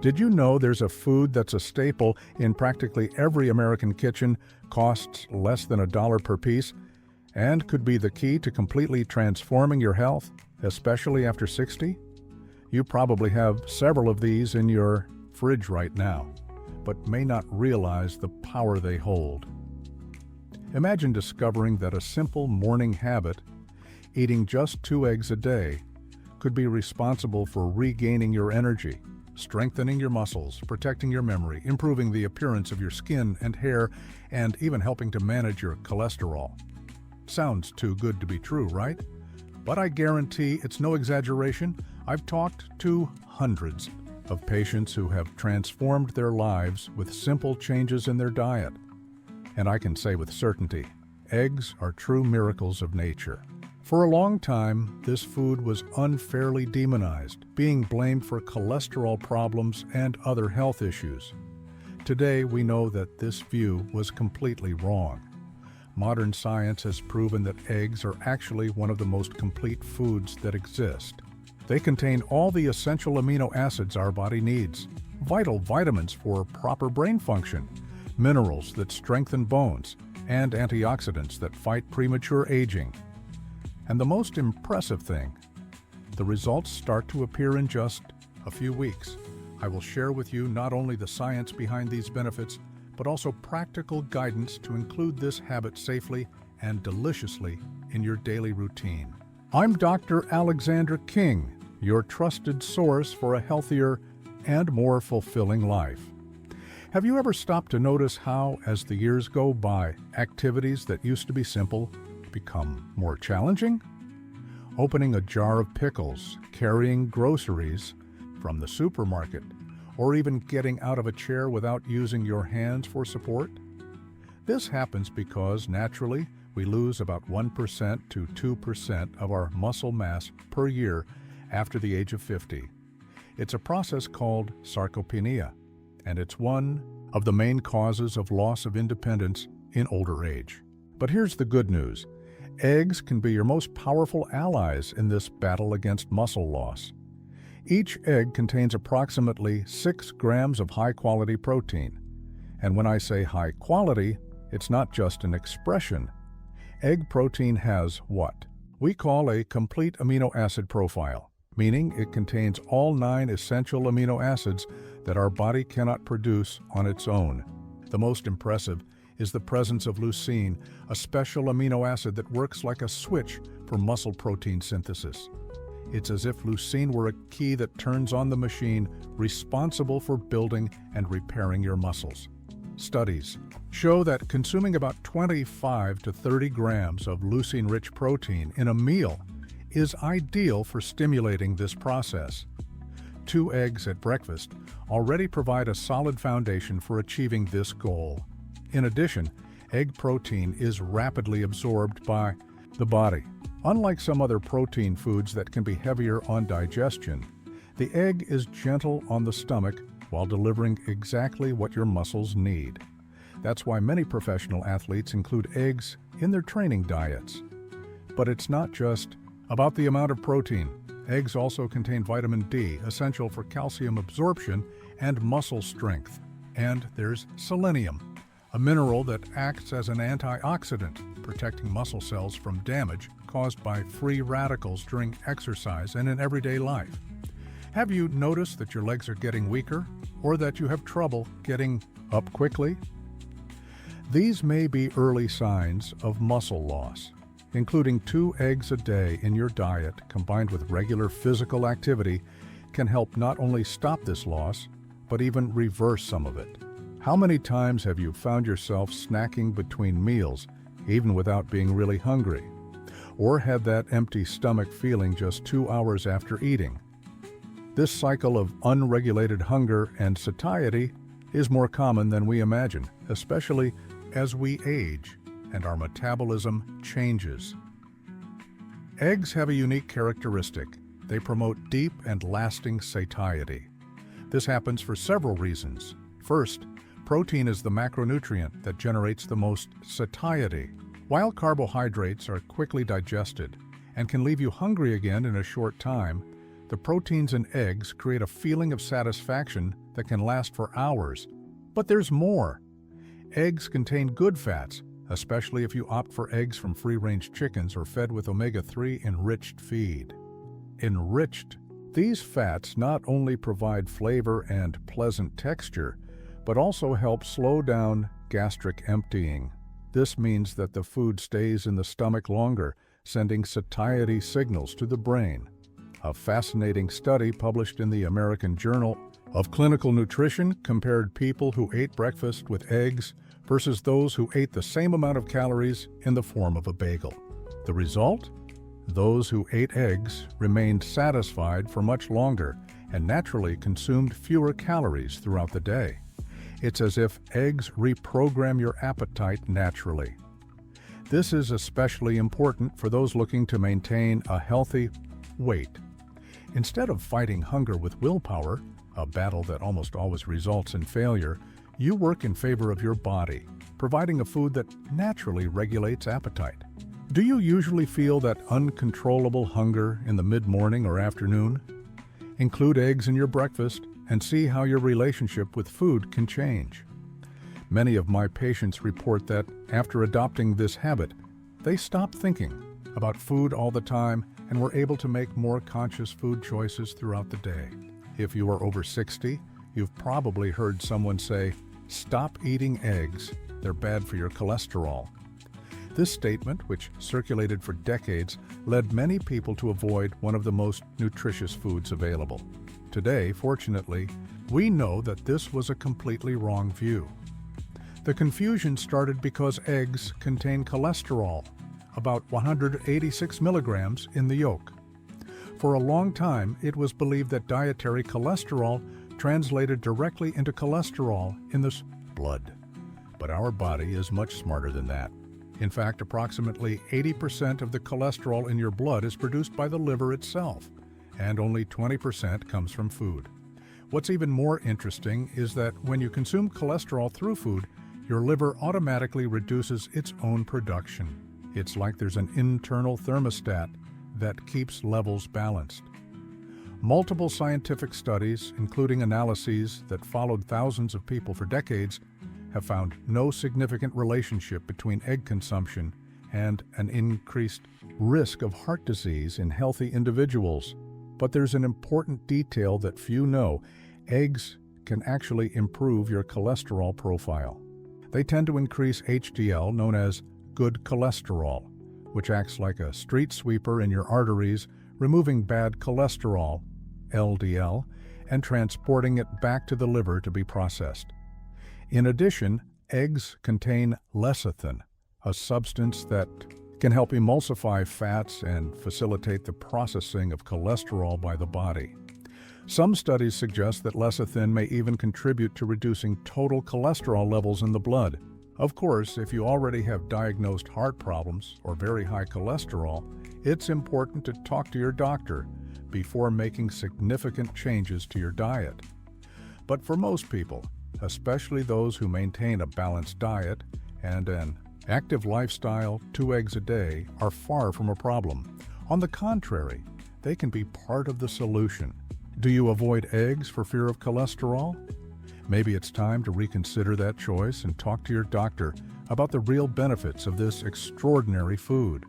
Did you know there's a food that's a staple in practically every American kitchen, costs less than $1 per piece, and could be the key to completely transforming your health, especially after 60? You probably have several of these in your fridge right now, but may not realize the power they hold. Imagine discovering that a simple morning habit, eating just 2 eggs a day, could be responsible for regaining your energy, strengthening your muscles, protecting your memory, improving the appearance of your skin and hair, and even helping to manage your cholesterol. Sounds too good to be true, right? But I guarantee it's no exaggeration. I've talked to hundreds of patients who have transformed their lives with simple changes in their diet. And I can say with certainty, eggs are true miracles of nature. For a long time, this food was unfairly demonized, being blamed for cholesterol problems and other health issues. Today, we know that this view was completely wrong. Modern science has proven that eggs are actually one of the most complete foods that exist. They contain all the essential amino acids our body needs, vital vitamins for proper brain function, minerals that strengthen bones, and antioxidants that fight premature aging. And the most impressive thing, the results start to appear in just a few weeks. I will share with you not only the science behind these benefits, but also practical guidance to include this habit safely and deliciously in your daily routine. I'm Dr. Alexander King, your trusted source for a healthier and more fulfilling life. Have you ever stopped to notice how, as the years go by, activities that used to be simple become more challenging? Opening a jar of pickles, carrying groceries from the supermarket, or even getting out of a chair without using your hands for support? This happens because, naturally, we lose about 1% to 2% of our muscle mass per year after the age of 50. It's a process called sarcopenia, and it's one of the main causes of loss of independence in older age. But here's the good news. Eggs can be your most powerful allies in this battle against muscle loss. Each egg contains approximately 6 grams of high-quality protein. And when I say high quality, it's not just an expression. Egg protein has what we call a complete amino acid profile, meaning it contains all 9 essential amino acids that our body cannot produce on its own. The most impressive is the presence of leucine, a special amino acid that works like a switch for muscle protein synthesis. It's as if leucine were a key that turns on the machine responsible for building and repairing your muscles. Studies show that consuming about 25 to 30 grams of leucine-rich protein in a meal is ideal for stimulating this process. 2 eggs at breakfast already provide a solid foundation for achieving this goal. In addition, egg protein is rapidly absorbed by the body. Unlike some other protein foods that can be heavier on digestion, the egg is gentle on the stomach while delivering exactly what your muscles need. That's why many professional athletes include eggs in their training diets. But it's not just about the amount of protein. Eggs also contain vitamin D, essential for calcium absorption and muscle strength. And there's selenium, a mineral that acts as an antioxidant, protecting muscle cells from damage caused by free radicals during exercise and in everyday life. Have you noticed that your legs are getting weaker, or that you have trouble getting up quickly? These may be early signs of muscle loss. Including 2 eggs a day in your diet combined with regular physical activity can help not only stop this loss, but even reverse some of it. How many times have you found yourself snacking between meals, even without being really hungry? Or had that empty stomach feeling just 2 hours after eating? This cycle of unregulated hunger and satiety is more common than we imagine, especially as we age and our metabolism changes. Eggs have a unique characteristic. They promote deep and lasting satiety. This happens for several reasons. First, protein is the macronutrient that generates the most satiety. While carbohydrates are quickly digested and can leave you hungry again in a short time, the proteins in eggs create a feeling of satisfaction that can last for hours. But there's more. Eggs contain good fats, especially if you opt for eggs from free-range chickens or fed with omega-3 enriched feed. Enriched. These fats not only provide flavor and pleasant texture, but also help slow down gastric emptying. This means that the food stays in the stomach longer, sending satiety signals to the brain. A fascinating study published in the American Journal of Clinical Nutrition compared people who ate breakfast with eggs versus those who ate the same amount of calories in the form of a bagel. The result? Those who ate eggs remained satisfied for much longer and naturally consumed fewer calories throughout the day. It's as if eggs reprogram your appetite naturally. This is especially important for those looking to maintain a healthy weight. Instead of fighting hunger with willpower, a battle that almost always results in failure, you work in favor of your body, providing a food that naturally regulates appetite. Do you usually feel that uncontrollable hunger in the mid-morning or afternoon? Include eggs in your breakfast and see how your relationship with food can change. Many of my patients report that after adopting this habit, they stop thinking about food all the time and were able to make more conscious food choices throughout the day. If you are over 60, you've probably heard someone say, "Stop eating eggs, they're bad for your cholesterol." This statement, which circulated for decades, led many people to avoid one of the most nutritious foods available. Today, fortunately, we know that this was a completely wrong view. The confusion started because eggs contain cholesterol, about 186 milligrams in the yolk. For a long time, it was believed that dietary cholesterol translated directly into cholesterol in the blood. But our body is much smarter than that. In fact, approximately 80% of the cholesterol in your blood is produced by the liver itself, and only 20% comes from food. What's even more interesting is that when you consume cholesterol through food, your liver automatically reduces its own production. It's like there's an internal thermostat that keeps levels balanced. Multiple scientific studies, including analyses that followed thousands of people for decades, have found no significant relationship between egg consumption and an increased risk of heart disease in healthy individuals. But there's an important detail that few know. Eggs can actually improve your cholesterol profile. They tend to increase HDL, known as good cholesterol, which acts like a street sweeper in your arteries, removing bad cholesterol, LDL, and transporting it back to the liver to be processed. In addition, eggs contain lecithin, a substance that can help emulsify fats and facilitate the processing of cholesterol by the body. Some studies suggest that lecithin may even contribute to reducing total cholesterol levels in the blood. Of course, if you already have diagnosed heart problems or very high cholesterol, it's important to talk to your doctor before making significant changes to your diet. But for most people, especially those who maintain a balanced diet and an active lifestyle, 2 eggs a day are far from a problem. On the contrary, they can be part of the solution. Do you avoid eggs for fear of cholesterol? Maybe it's time to reconsider that choice and talk to your doctor about the real benefits of this extraordinary food.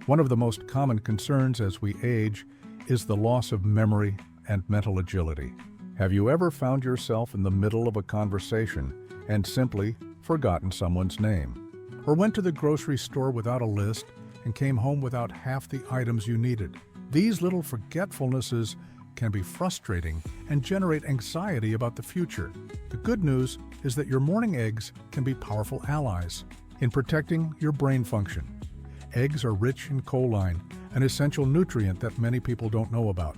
One of the most common concerns as we age is the loss of memory and mental agility. Have you ever found yourself in the middle of a conversation and simply forgotten someone's name? Or went to the grocery store without a list and came home without half the items you needed? These little forgetfulnesses can be frustrating and generate anxiety about the future. The good news is that your morning eggs can be powerful allies in protecting your brain function. Eggs are rich in choline, an essential nutrient that many people don't know about,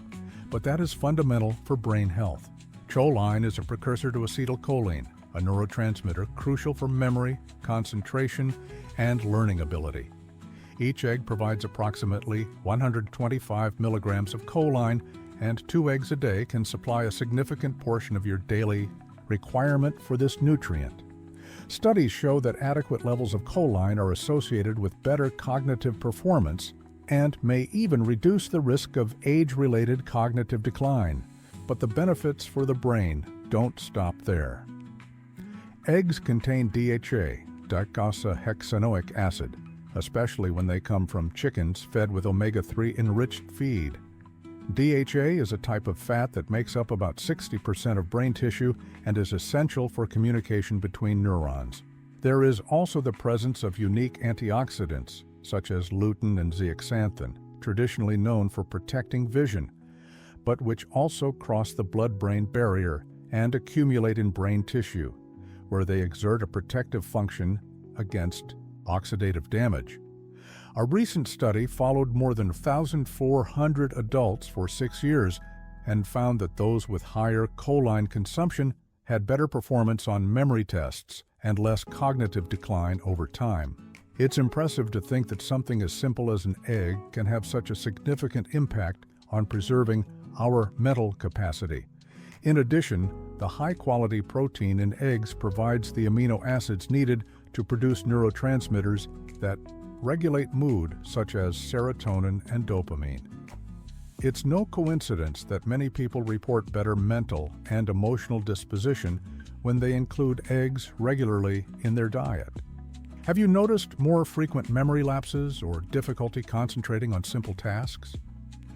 but that is fundamental for brain health. Choline is a precursor to acetylcholine, a neurotransmitter crucial for memory, concentration, and learning ability. Each egg provides approximately 125 milligrams of choline, and 2 eggs a day can supply a significant portion of your daily requirement for this nutrient. Studies show that adequate levels of choline are associated with better cognitive performance and may even reduce the risk of age-related cognitive decline. But the benefits for the brain don't stop there. Eggs contain DHA, docosahexaenoic acid, especially when they come from chickens fed with omega-3 enriched feed. DHA is a type of fat that makes up about 60% of brain tissue and is essential for communication between neurons. There is also the presence of unique antioxidants, such as lutein and zeaxanthin, traditionally known for protecting vision, but which also cross the blood-brain barrier and accumulate in brain tissue, where they exert a protective function against oxidative damage. A recent study followed more than 1,400 adults for 6 years and found that those with higher choline consumption had better performance on memory tests and less cognitive decline over time. It's impressive to think that something as simple as an egg can have such a significant impact on preserving our mental capacity. In addition, the high-quality protein in eggs provides the amino acids needed to produce neurotransmitters that regulate mood, such as serotonin and dopamine. It's no coincidence that many people report better mental and emotional disposition when they include eggs regularly in their diet. Have you noticed more frequent memory lapses or difficulty concentrating on simple tasks?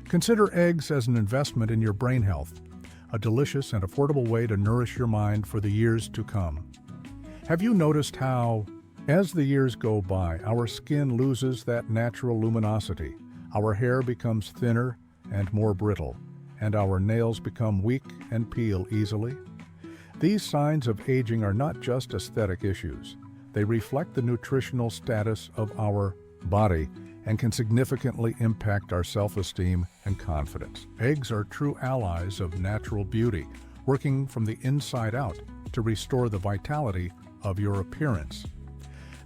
Consider eggs as an investment in your brain health, a delicious and affordable way to nourish your mind for the years to come. Have you noticed how, as the years go by, our skin loses that natural luminosity, our hair becomes thinner and more brittle, and our nails become weak and peel easily? These signs of aging are not just aesthetic issues. They reflect the nutritional status of our body and can significantly impact our self-esteem and confidence. Eggs are true allies of natural beauty, working from the inside out to restore the vitality of your appearance.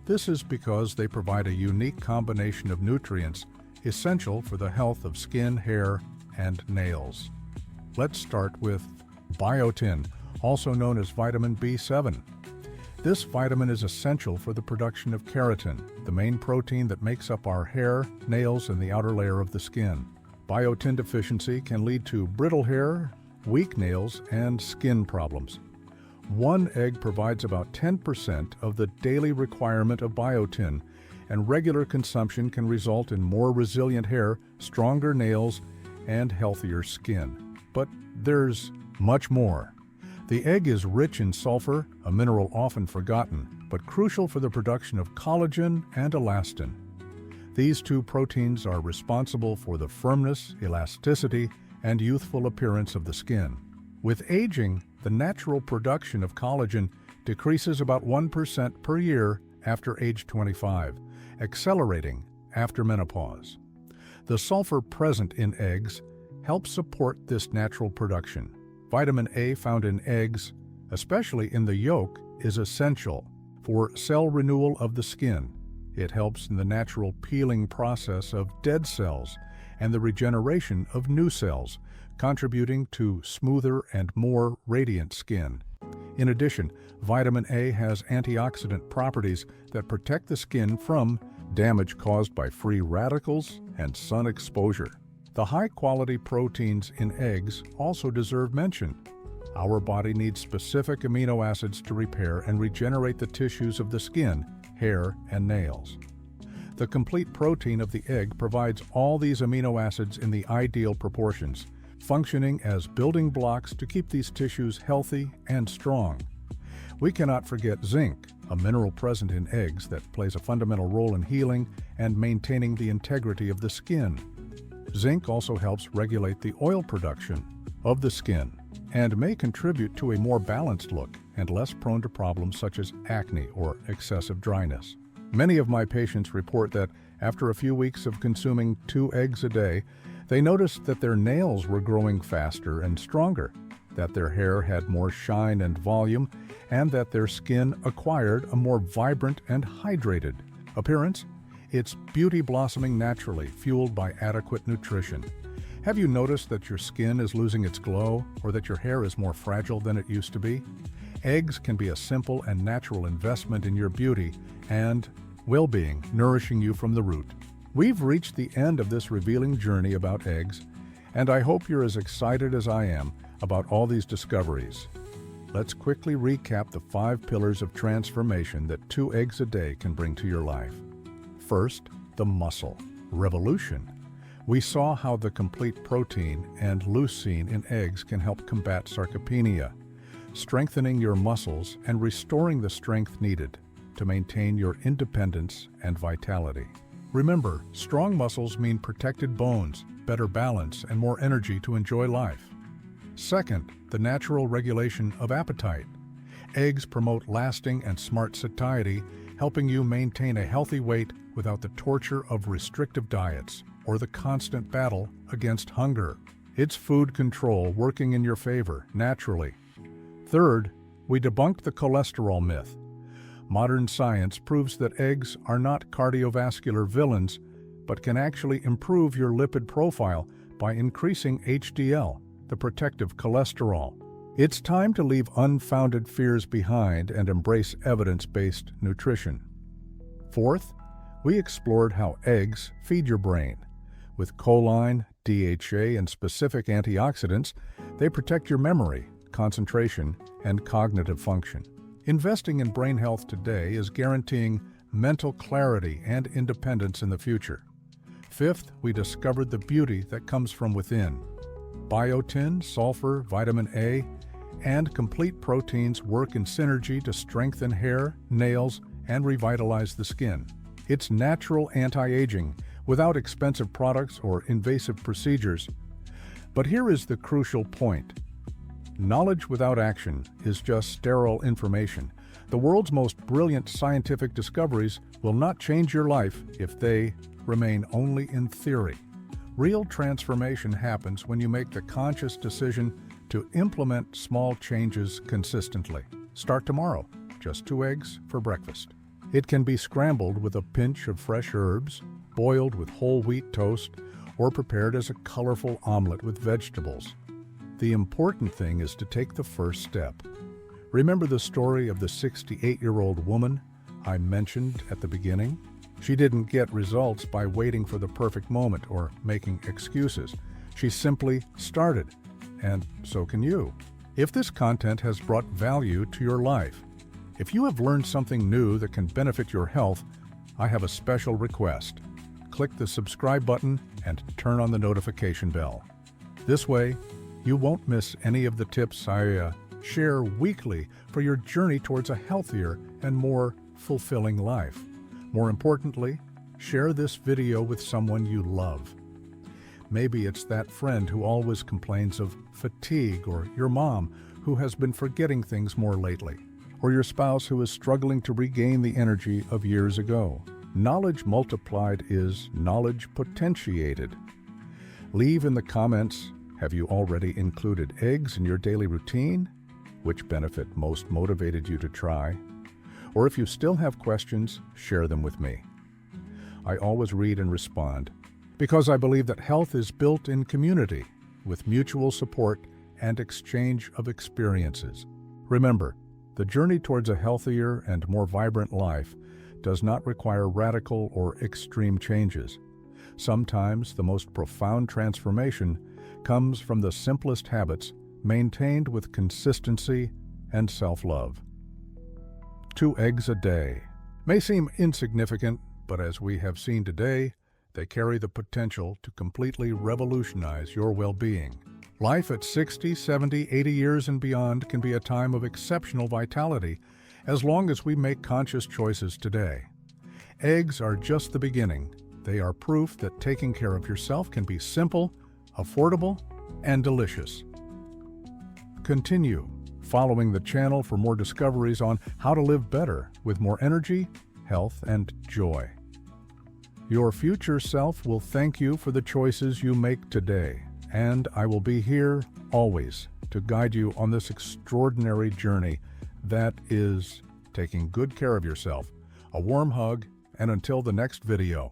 This is because they provide a unique combination of nutrients essential for the health of skin, hair, and nails. Let's start with biotin, also known as vitamin B7. This vitamin is essential for the production of keratin, the main protein that makes up our hair, nails, and the outer layer of the skin. Biotin deficiency can lead to brittle hair, weak nails, and skin problems. One egg provides about 10% of the daily requirement of biotin, and regular consumption can result in more resilient hair, stronger nails, and healthier skin. But there's much more. The egg is rich in sulfur, a mineral often forgotten, but crucial for the production of collagen and elastin. These two proteins are responsible for the firmness, elasticity, and youthful appearance of the skin. With aging, the natural production of collagen decreases about 1% per year after age 25, accelerating after menopause. The sulfur present in eggs helps support this natural production. Vitamin A found in eggs, especially in the yolk, is essential for cell renewal of the skin. It helps in the natural peeling process of dead cells and the regeneration of new cells, contributing to smoother and more radiant skin. In addition, vitamin A has antioxidant properties that protect the skin from damage caused by free radicals and sun exposure. The high-quality proteins in eggs also deserve mention. Our body needs specific amino acids to repair and regenerate the tissues of the skin, hair, and nails. The complete protein of the egg provides all these amino acids in the ideal proportions, functioning as building blocks to keep these tissues healthy and strong. We cannot forget zinc, a mineral present in eggs that plays a fundamental role in healing and maintaining the integrity of the skin. Zinc also helps regulate the oil production of the skin and may contribute to a more balanced look and less prone to problems such as acne or excessive dryness. Many of my patients report that after a few weeks of consuming 2 eggs a day, they noticed that their nails were growing faster and stronger, that their hair had more shine and volume, and that their skin acquired a more vibrant and hydrated appearance. It's beauty blossoming naturally, fueled by adequate nutrition. Have you noticed that your skin is losing its glow or that your hair is more fragile than it used to be? Eggs can be a simple and natural investment in your beauty and well-being, nourishing you from the root. We've reached the end of this revealing journey about eggs, and I hope you're as excited as I am about all these discoveries. let's quickly recap the 5 pillars of transformation that 2 eggs a day can bring to your life. First, the muscle revolution. We saw how the complete protein and leucine in eggs can help combat sarcopenia, strengthening your muscles and restoring the strength needed to maintain your independence and vitality. Remember, strong muscles mean protected bones, better balance, and more energy to enjoy life. Second, the natural regulation of appetite. Eggs promote lasting and smart satiety, helping you maintain a healthy weight without the torture of restrictive diets or the constant battle against hunger. It's food control working in your favor, naturally. Third, we debunked the cholesterol myth. Modern science proves that eggs are not cardiovascular villains, but can actually improve your lipid profile by increasing HDL, the protective cholesterol. It's time to leave unfounded fears behind and embrace evidence-based nutrition. Fourth, we explored how eggs feed your brain. With choline, DHA, and specific antioxidants, they protect your memory, concentration, and cognitive function. Investing in brain health today is guaranteeing mental clarity and independence in the future. Fifth, we discovered the beauty that comes from within. Biotin, sulfur, vitamin A, and complete proteins work in synergy to strengthen hair, nails, and revitalize the skin. It's natural anti-aging without expensive products or invasive procedures. But here is the crucial point. Knowledge without action is just sterile information. The world's most brilliant scientific discoveries will not change your life if they remain only in theory. Real transformation happens when you make the conscious decision to implement small changes consistently. Start tomorrow, just 2 eggs for breakfast. It can be scrambled with a pinch of fresh herbs, boiled with whole wheat toast, or prepared as a colorful omelet with vegetables. The important thing is to take the first step. Remember the story of the 68-year-old woman I mentioned at the beginning? She didn't get results by waiting for the perfect moment or making excuses. She simply started, and so can you. If this content has brought value to your life, if you have learned something new that can benefit your health, I have a special request. Click the subscribe button and turn on the notification bell. This way, you won't miss any of the tips I share weekly for your journey towards a healthier and more fulfilling life. More importantly, share this video with someone you love. Maybe it's that friend who always complains of fatigue, or your mom who has been forgetting things more lately, or your spouse who is struggling to regain the energy of years ago. Knowledge multiplied is knowledge potentiated. Leave in the comments, have you already included eggs in your daily routine? Which benefit most motivated you to try? Or if you still have questions, share them with me. I always read and respond, because I believe that health is built in community, with mutual support and exchange of experiences. Remember, the journey towards a healthier and more vibrant life does not require radical or extreme changes. Sometimes the most profound transformation comes from the simplest habits maintained with consistency and self-love. 2 eggs a day may seem insignificant, but as we have seen today, they carry the potential to completely revolutionize your well-being. Life at 60, 70, 80 years and beyond can be a time of exceptional vitality as long as we make conscious choices today. Eggs are just the beginning. They are proof that taking care of yourself can be simple, affordable, and delicious. Continue following the channel for more discoveries on how to live better with more energy, health, and joy. Your future self will thank you for the choices you make today, and I will be here always to guide you on this extraordinary journey that is taking good care of yourself. A warm hug, and until the next video.